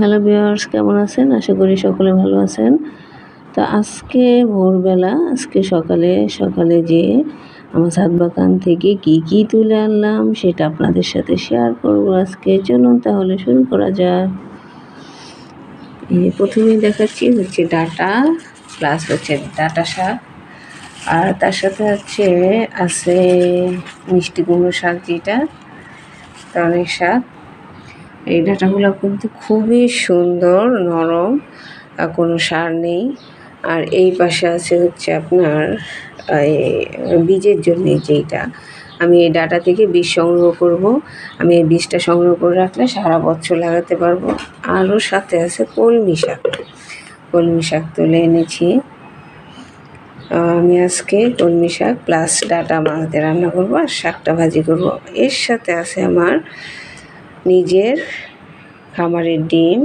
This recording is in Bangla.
হ্যালো ভিউয়ার্স, কেমন আছেন? আশা করি সকলে ভালো আছেন। তো আজকে ভোরবেলা সকালে যেয়ে আমার ছাদ বাগান থেকে কি তুলে আনলাম সেটা আপনাদের সাথে শেয়ার করব আজকে। চলুন তাহলে শুরু করা যাক। প্রথমেই দেখাচ্ছি হচ্ছে ডাঁটা প্লাস হচ্ছে ডাঁটা শাক, আর তার সাথে আছে মিষ্টি কুমড়ো শাক, যেটা অনেক শাক। এই ডাঁটাগুলো কিন্তু খুবই সুন্দর, নরম, আর কোনো সার নেই। আর এই পাশে আছে হচ্ছে আপনার বীজের জন্য, যেইটা আমি এই ডাঁটা থেকে বীজ সংগ্রহ করব। আমি এই বীজটা সংগ্রহ করে রাখলে সারা বছর লাগাতে পারবো। আরও সাথে আছে কলমি শাক তুলে এনেছি। আমি আজকে কলমি শাক প্লাস ডাঁটা মাছ দিয়ে রান্না করবো, আর শাকটা ভাজি করব। এর সাথে আছে আমার নিজের খামারের ডিম,